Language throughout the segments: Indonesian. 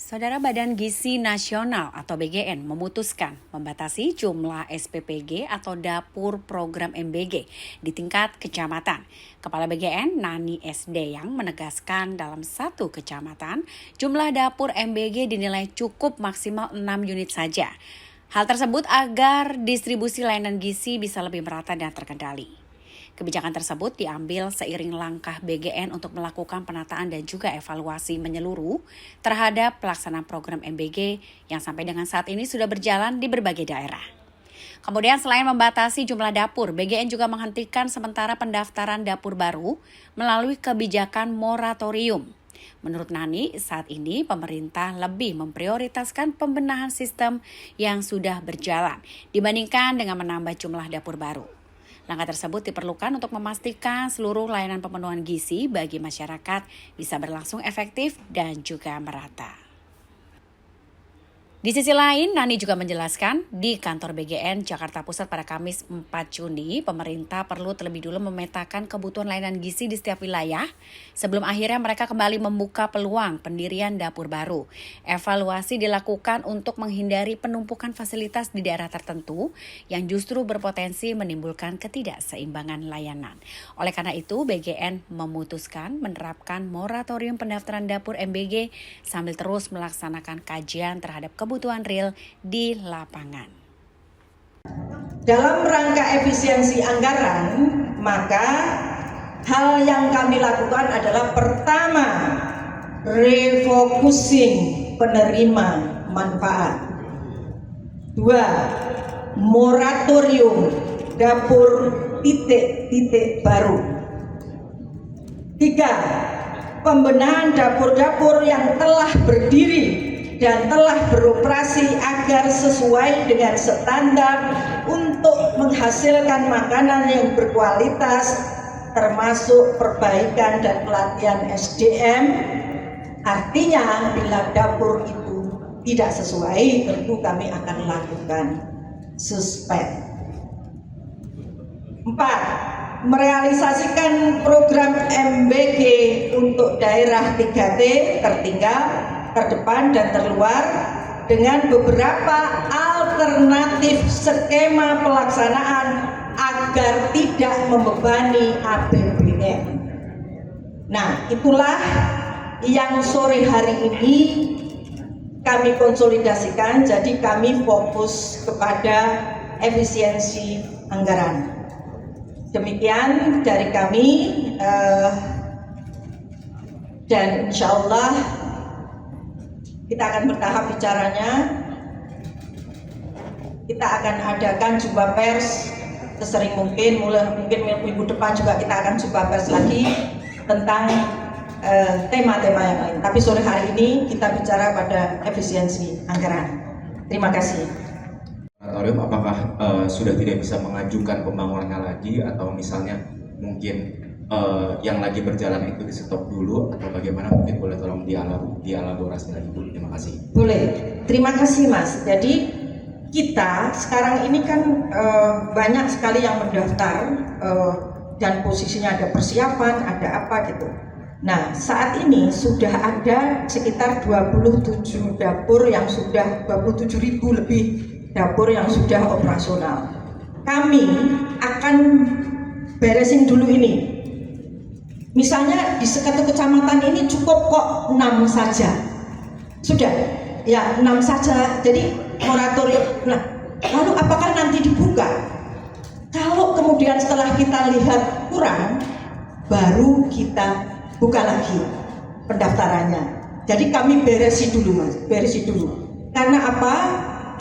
Saudara Badan Gizi Nasional atau BGN memutuskan membatasi jumlah SPPG atau dapur program MBG di tingkat kecamatan. Kepala BGN Nani S. Deyang menegaskan dalam satu kecamatan jumlah dapur MBG dinilai cukup maksimal 6 unit saja. Hal tersebut agar distribusi layanan gizi bisa lebih merata dan terkendali. Kebijakan tersebut diambil seiring langkah BGN untuk melakukan penataan dan juga evaluasi menyeluruh terhadap pelaksanaan program MBG yang sampai dengan saat ini sudah berjalan di berbagai daerah. Kemudian selain membatasi jumlah dapur, BGN juga menghentikan sementara pendaftaran dapur baru melalui kebijakan moratorium. Menurut Nani, saat ini pemerintah lebih memprioritaskan pembenahan sistem yang sudah berjalan dibandingkan dengan menambah jumlah dapur baru. Langkah tersebut diperlukan untuk memastikan seluruh layanan pemenuhan gizi bagi masyarakat bisa berlangsung efektif dan juga merata. Di sisi lain, Nani juga menjelaskan di kantor BGN Jakarta Pusat pada Kamis 4 Juni, pemerintah perlu terlebih dulu memetakan kebutuhan layanan gizi di setiap wilayah sebelum akhirnya mereka kembali membuka peluang pendirian dapur baru. Evaluasi dilakukan untuk menghindari penumpukan fasilitas di daerah tertentu yang justru berpotensi menimbulkan ketidakseimbangan layanan. Oleh karena itu, BGN memutuskan menerapkan moratorium pendaftaran dapur MBG sambil terus melaksanakan kajian terhadap kebutuhan real di lapangan. Dalam rangka efisiensi anggaran, maka hal yang kami lakukan adalah pertama, refocusing penerima manfaat. Dua, moratorium dapur titik-titik baru. Tiga, pembenahan dapur-dapur yang telah berdiri dan telah beroperasi agar sesuai dengan standar untuk menghasilkan makanan yang berkualitas, termasuk perbaikan dan pelatihan SDM. Artinya bila dapur itu tidak sesuai, tentu kami akan lakukan suspend. 4. Merealisasikan program MBG untuk daerah 3T tertinggal, terdepan dan terluar dengan beberapa alternatif skema pelaksanaan agar tidak membebani APBN. Nah, itulah yang sore hari ini kami konsolidasikan, jadi kami fokus kepada efisiensi anggaran. Demikian dari kami dan insya Allah kita akan bertahap bicaranya. Kita akan adakan jumpa pers sesering mungkin, mungkin minggu depan juga kita akan jumpa pers lagi tentang tema-tema yang lain. Tapi sore hari ini kita bicara pada efisiensi anggaran. Terima kasih. Moratorium apakah sudah tidak bisa mengajukan pembangunannya lagi, atau misalnya mungkin yang lagi berjalan itu di stop dulu, atau bagaimana? Mungkin boleh tolong dielaborasi lagi Bu. Terima kasih. Boleh, terima kasih Mas. Jadi kita sekarang ini kan banyak sekali yang mendaftar dan posisinya ada persiapan, ada apa gitu. Nah, saat ini sudah ada sekitar 27 dapur yang sudah 27.000 lebih dapur yang sudah operasional. Kami akan beresin dulu ini. Misalnya di satu kecamatan ini cukup kok 6 saja. Sudah, ya 6 saja. Jadi moratorium. Nah, lalu apakah nanti dibuka? Kalau kemudian setelah kita lihat kurang, baru kita buka lagi pendaftarannya. Jadi kami beresi dulu Mas, beresi dulu. Karena apa?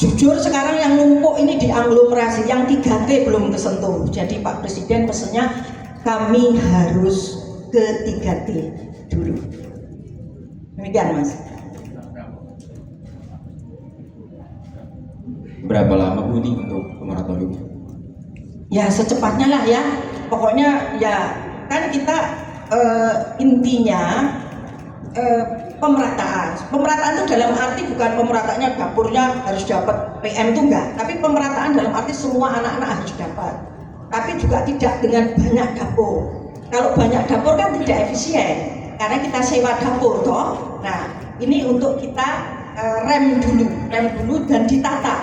Jujur sekarang yang numpuk ini di aglomerasi, yang 3T belum kesentuh. Jadi Pak Presiden pesannya kami harus ke 3T dulu. Demikian Mas. Berapa lama Bu ini untuk moratorium? Ya secepatnya lah ya. Pokoknya ya kan kita intinya pemerataan. Pemerataan itu dalam arti bukan pemerataannya dapurnya harus dapat PM itu enggak, tapi pemerataan dalam arti semua anak-anak harus dapat. Tapi juga tidak dengan banyak dapur. Kalau banyak dapur kan tidak efisien, karena kita sewa dapur toh. Nah, ini untuk kita rem dulu dan ditata.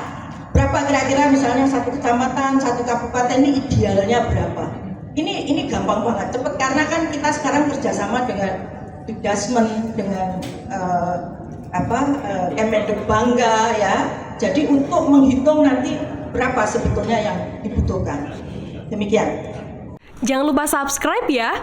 Berapa kira-kira misalnya satu kecamatan, satu kabupaten ini idealnya berapa? Ini gampang banget, cepet karena kan kita sekarang kerjasama dengan Dikdasmen, dengan Kementerian Bangga ya. Jadi untuk menghitung nanti berapa sebetulnya yang dibutuhkan. Demikian. Jangan lupa subscribe ya.